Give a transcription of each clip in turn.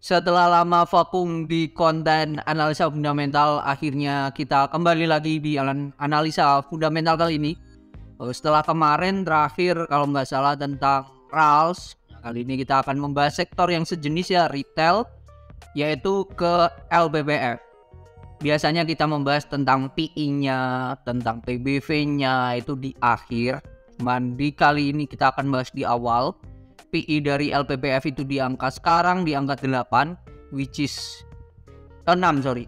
Setelah lama vakum di konten analisa fundamental, akhirnya kita kembali lagi di analisa fundamental kali ini. Setelah kemarin terakhir kalau nggak salah tentang RALS, kali ini kita akan membahas sektor yang sejenis ya, retail, yaitu ke LPPF. Biasanya kita membahas tentang PI-nya, tentang PBV-nya itu di akhir. Cuman di kali ini kita akan bahas di awal. PI dari LPPF itu di angka sekarang di angka 8, which is 6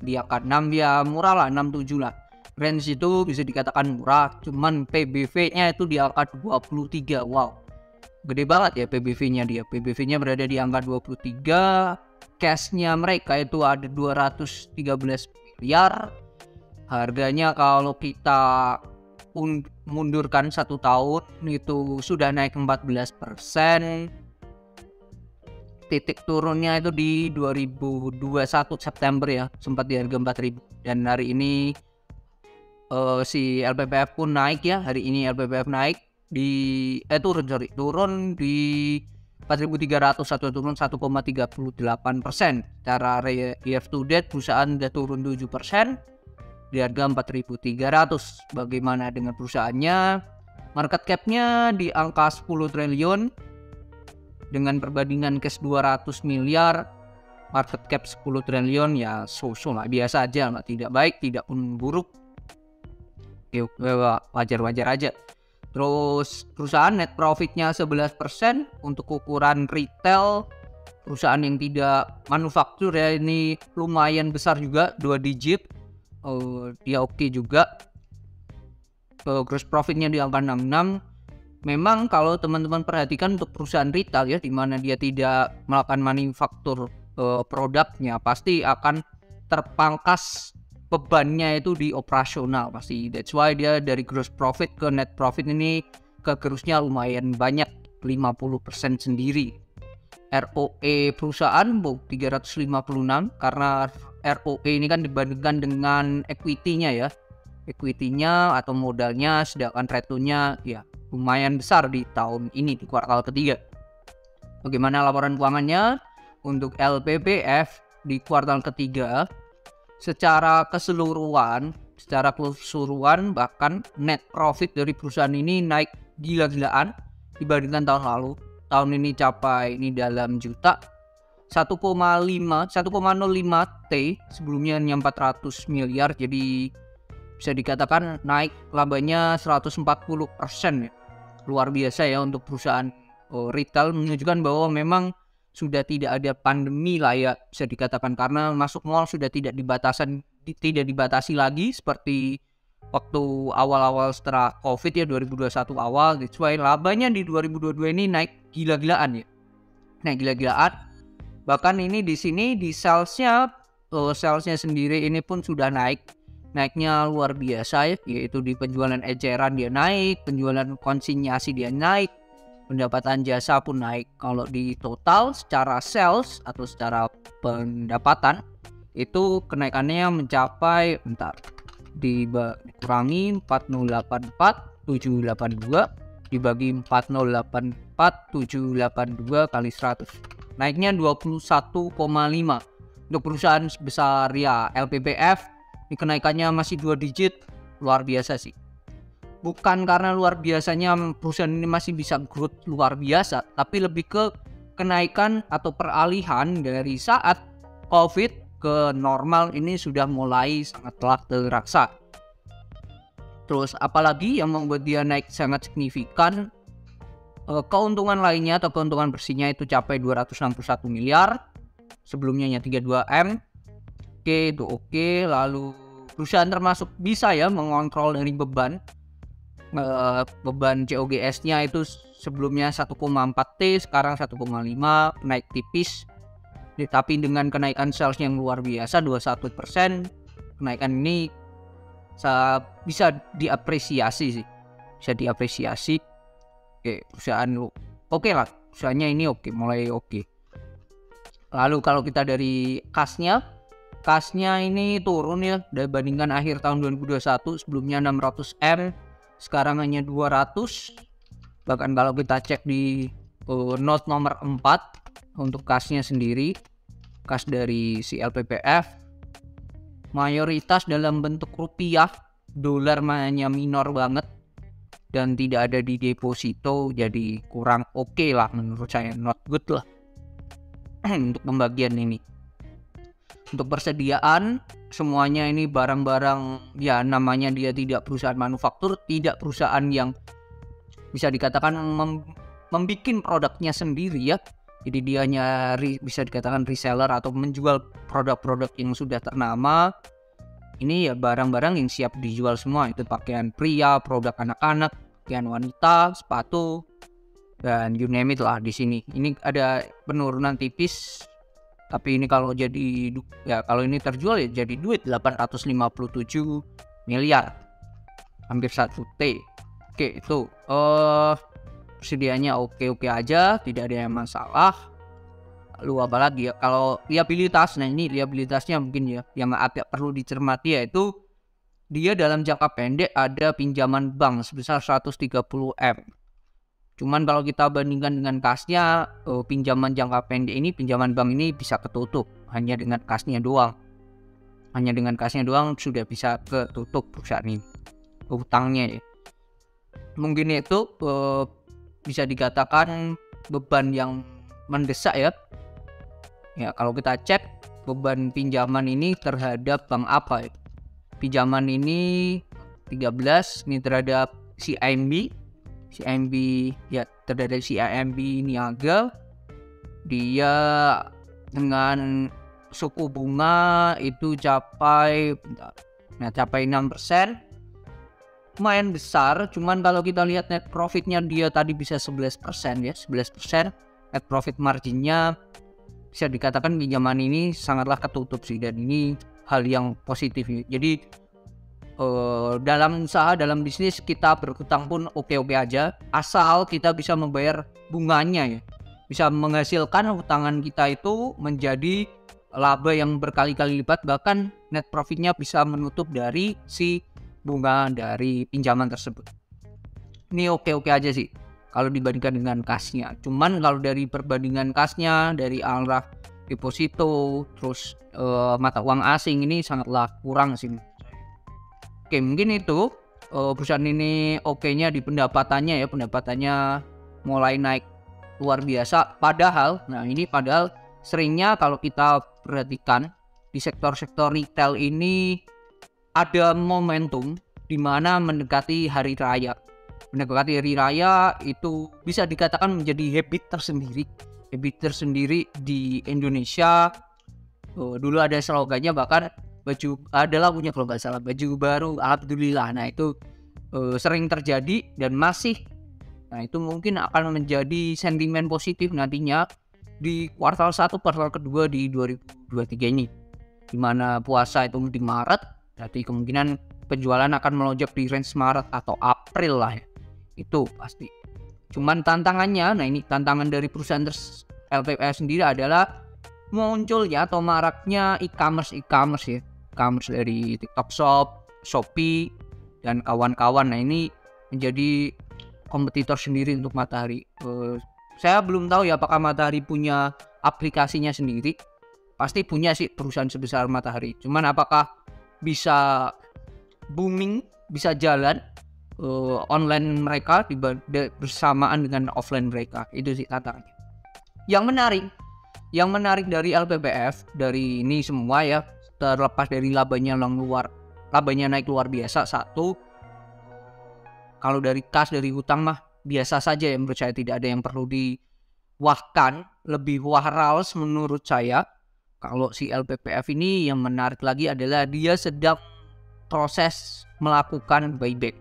di angka 6 ya, murah lah, 67 lah. Range itu bisa dikatakan murah, cuman PBV-nya itu di angka 23. Wow, gede banget ya PBV-nya dia. PBV-nya berada di angka 23. Cash-nya mereka itu ada 213 miliar. Harganya kalau kita mundurkan 1 tahun itu sudah naik 14%. Titik turunnya itu di 2021 September ya, sempat di harga 4.000. Dan hari ini si LPPF pun naik ya. Hari ini LPPF naik di turun di 4.300 atau turun 1,38%. Secara year to date perusahaan sudah turun 7% di harga 4.300. Bagaimana dengan perusahaannya? Market cap-nya di angka 10 triliun dengan perbandingan cash 200 miliar. Market cap 10 triliun ya so-so lah, biasa aja lah, tidak baik tidak pun buruk, wajar-wajar aja. Terus perusahaan net profitnya 11%. Untuk ukuran retail, perusahaan yang tidak manufaktur ya, ini lumayan besar juga, 2 digit. Dia oke juga. Gross profitnya di angka 66. Memang kalau teman-teman perhatikan untuk perusahaan retail ya, di mana dia tidak melakukan manufaktur produknya, pasti akan terpangkas bebannya itu di operasional pasti. That's why dia dari gross profit ke net profit ini kegerusnya lumayan banyak, 50% sendiri. ROE perusahaan 356, karena ROE ini kan dibandingkan dengan equity-nya ya. Equity-nya atau modalnya, sedangkan return-nya ya lumayan besar di tahun ini, di kuartal ketiga. Bagaimana laporan keuangannya untuk LPPF di kuartal ketiga? Secara keseluruhan bahkan net profit dari perusahaan ini naik gila-gilaan dibandingkan tahun lalu. Tahun ini capai ini dalam juta 1,05 T, sebelumnya hanya 400 miliar. Jadi bisa dikatakan naik labanya 140% ya. Luar biasa ya untuk perusahaan retail, menunjukkan bahwa memang sudah tidak ada pandemi lah ya, bisa dikatakan, karena masuk mall sudah tidak dibatasi lagi seperti waktu awal-awal setelah Covid ya, 2021 awal. That's why labanya di 2022 ini naik gila-gilaan ya. Naik gila-gilaan. Bahkan ini di sini di salesnya sendiri ini pun sudah naiknya luar biasa ya, yaitu di penjualan eceran dia naik, penjualan konsinyasi dia naik, pendapatan jasa pun naik. Kalau di total secara sales atau secara pendapatan itu kenaikannya mencapai, dikurangi 4084 782 dibagi 4084 782 kali 100, naiknya 21,5. Untuk perusahaan sebesar ya LPPF, ini kenaikannya masih 2 digit, luar biasa sih. Bukan karena luar biasanya perusahaan ini masih bisa growth luar biasa, tapi lebih ke kenaikan atau peralihan dari saat Covid ke normal ini sudah mulai sangatlah terasa. Terus apalagi yang membuat dia naik sangat signifikan? Keuntungan lainnya atau keuntungan bersihnya itu capai 261 miliar, sebelumnya hanya 32 M. Oke, itu oke. Lalu perusahaan termasuk bisa ya mengontrol dari beban COGS-nya itu sebelumnya 1,4 T, sekarang 1,5, naik tipis. Tapi dengan kenaikan sales yang luar biasa 21%, kenaikan ini bisa diapresiasi sih. Bisa diapresiasi. Oke, perusahaan oke lah. Perusahaannya ini oke, mulai oke. Lalu kalau kita dari kasnya ini turun ya, dibandingkan akhir tahun 2021, sebelumnya 600 M, sekarang hanya 200. Bahkan kalau kita cek di note nomor 4 untuk kasnya sendiri, kas dari si LPPF mayoritas dalam bentuk rupiah, dolar hanya minor banget dan tidak ada di deposito, jadi kurang oke lah menurut saya, not good lah untuk pembagian ini. Untuk persediaan semuanya ini barang-barang ya, namanya dia tidak perusahaan manufaktur, tidak perusahaan yang bisa dikatakan membuat produknya sendiri ya. Jadi dia hanya bisa dikatakan reseller atau menjual produk-produk yang sudah ternama. Ini ya barang-barang yang siap dijual semua, itu pakaian pria, produk anak-anak, pakaian wanita, sepatu, dan you name it lah di sini. Ini ada penurunan tipis, tapi ini kalau jadi ya, kalau ini terjual ya jadi duit 857 miliar, hampir 1 T. Oke, itu persediaannya oke-oke aja, tidak ada yang masalah. Lalu apa lagi ya, kalau liabilitas, nah ini liabilitasnya mungkin ya yang agak perlu dicermati, yaitu dia dalam jangka pendek ada pinjaman bank sebesar 130M. Cuman kalau kita bandingkan dengan kasnya, pinjaman jangka pendek ini, pinjaman bank ini bisa ketutup hanya dengan kasnya doang. Hanya dengan kasnya doang sudah bisa ketutup perusahaan ini, utangnya ya. Mungkin itu bisa dikatakan beban yang mendesak ya. Ya kalau kita cek beban pinjaman ini terhadap bank apa ya. Pinjaman ini 13 ini terhadap CIMB ya, terhadap CIMB Niaga, dia dengan suku bunga itu capai 6%, lumayan besar. Cuman kalau kita lihat net profitnya dia tadi bisa 11% ya, 11%. Net profit marginnya bisa dikatakan pinjaman ini sangatlah ketutup sih, dan ini hal yang positif ya. Jadi dalam usaha, dalam bisnis kita berhutang pun oke-oke aja, asal kita bisa membayar bunganya ya, bisa menghasilkan hutangan kita itu menjadi laba yang berkali-kali lipat, bahkan net profitnya bisa menutup dari si bunga dari pinjaman tersebut. Ini oke-oke aja sih kalau dibandingkan dengan kasnya. Cuman kalau dari perbandingan kasnya dari arah deposito terus mata uang asing, ini sangatlah kurang sih. Oke, mungkin itu perusahaan ini oke-nya di pendapatannya ya, pendapatannya mulai naik luar biasa. Padahal seringnya kalau kita perhatikan di sektor-sektor retail ini ada momentum di mana mendekati hari raya. Mendekati hari raya itu bisa dikatakan menjadi habit tersendiri di Indonesia. Dulu ada slogannya, bahkan baju adalah punya, kalau nggak salah, baju baru alhamdulillah. Nah itu sering terjadi dan masih, nah itu mungkin akan menjadi sentimen positif nantinya di kuartal 1, kuartal kedua di 2023 ini, dimana puasa itu di Maret, berarti kemungkinan penjualan akan melonjak di range Maret atau April lah ya, itu pasti. Cuman tantangannya, nah ini tantangan dari perusahaan LPPF sendiri adalah munculnya atau maraknya e-commerce ya, e-commerce dari TikTok Shop, Shopee dan kawan-kawan. Nah ini menjadi kompetitor sendiri untuk Matahari. Saya belum tahu ya apakah Matahari punya aplikasinya sendiri. Pasti punya sih perusahaan sebesar Matahari. Cuman apakah bisa booming, bisa jalan online mereka bersamaan dengan offline mereka, itu sih tantangannya. Yang menarik dari LPPF dari ini semua ya, terlepas dari labanya naik luar biasa, satu, kalau dari kas, dari hutang mah biasa saja ya, menurut saya tidak ada yang perlu diwahkan. Lebih wahrals menurut saya kalau si LPPF ini, yang menarik lagi adalah dia sedang proses melakukan buyback.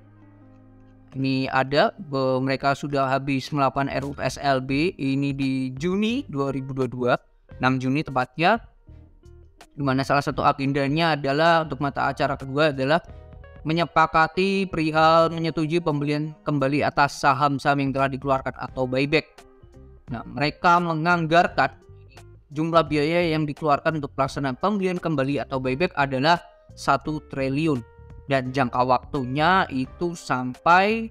Ini ada mereka sudah habis melakukan RUPSLB ini di Juni 2022, 6 Juni tepatnya, dimana salah satu agendanya adalah untuk mata acara kedua adalah menyepakati perihal menyetujui pembelian kembali atas saham-saham yang telah dikeluarkan atau buyback. Nah, mereka menganggarkan jumlah biaya yang dikeluarkan untuk pelaksanaan pembelian kembali atau buyback adalah 1 triliun. Dan jangka waktunya itu sampai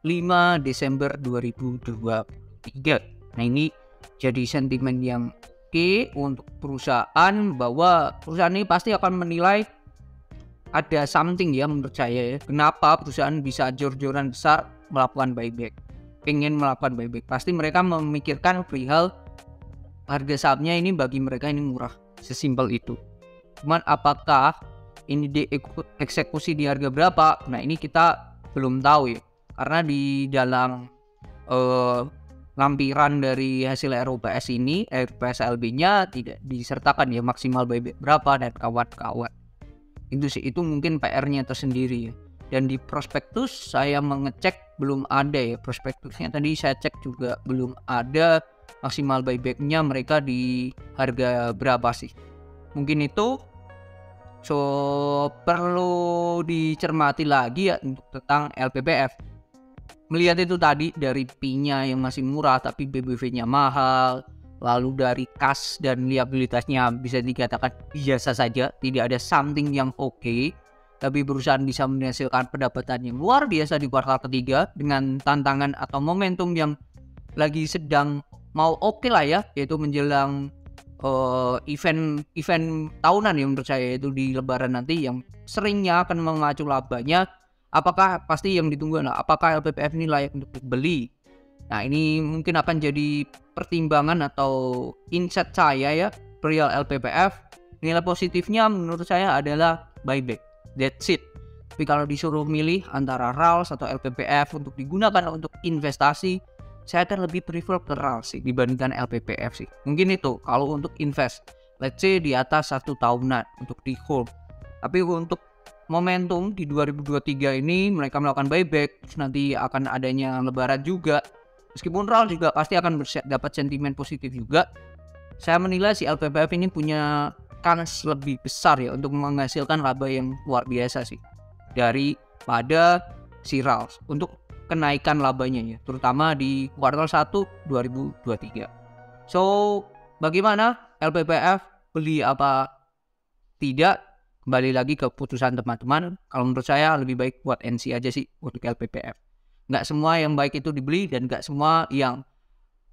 5 Desember 2023. Nah ini jadi sentimen yang oke untuk perusahaan, bahwa perusahaan ini pasti akan menilai ada something ya menurut saya ya. Kenapa perusahaan bisa jor-joran besar melakukan buyback, pengen melakukan buyback. Pasti mereka memikirkan perihal harga sahamnya ini bagi mereka ini murah, sesimpel itu. Cuman apakah ini dieksekusi di harga berapa? Nah ini kita belum tahu ya, karena di dalam lampiran dari hasil ROPS ini, ROPS LB-nya tidak disertakan ya maksimal buyback berapa dan kawan-kawan. Itu mungkin PR-nya tersendiri ya. Dan di prospektus saya mengecek belum ada ya, prospektusnya tadi saya cek juga belum ada maksimal buyback-nya mereka di harga berapa sih. Mungkin itu perlu dicermati lagi ya untuk tentang LPPF. Melihat itu tadi dari P-nya yang masih murah tapi BBV-nya mahal, lalu dari kas dan liabilitasnya bisa dikatakan biasa saja, tidak ada something yang oke, tapi perusahaan bisa menghasilkan pendapatan yang luar biasa di kuartal ketiga dengan tantangan atau momentum yang lagi sedang mau oke lah ya, yaitu menjelang event tahunan yang menurut saya itu di Lebaran nanti yang seringnya akan memacu labanya. Apakah pasti yang ditunggu adalah apakah LPPF ini layak untuk dibeli? Nah ini mungkin akan jadi pertimbangan atau insight saya ya perihal LPPF. Nilai positifnya menurut saya adalah buyback, that's it. Tapi kalau disuruh milih antara RALS atau LPPF untuk digunakan untuk investasi, saya akan lebih prefer ke RALS sih dibandingkan LPPF sih. Mungkin itu kalau untuk invest, let's say di atas 1 tahunan untuk di hold. Tapi untuk momentum di 2023 ini mereka melakukan buyback, terus nanti akan adanya Lebaran juga. Meskipun RAL juga pasti akan dapat sentimen positif juga. Saya menilai si LPPF ini punya kans lebih besar ya untuk menghasilkan laba yang luar biasa sih daripada si RAL untuk kenaikan labanya ya, terutama di kuartal 1 2023. So, bagaimana LPPF beli apa tidak? Kembali lagi ke keputusan teman-teman. Kalau menurut saya lebih baik buat NC aja sih untuk LPPF. Nggak semua yang baik itu dibeli dan nggak semua yang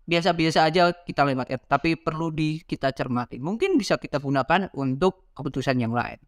biasa-biasa aja kita lewatkan. Tapi perlu kita cermati. Mungkin bisa kita gunakan untuk keputusan yang lain.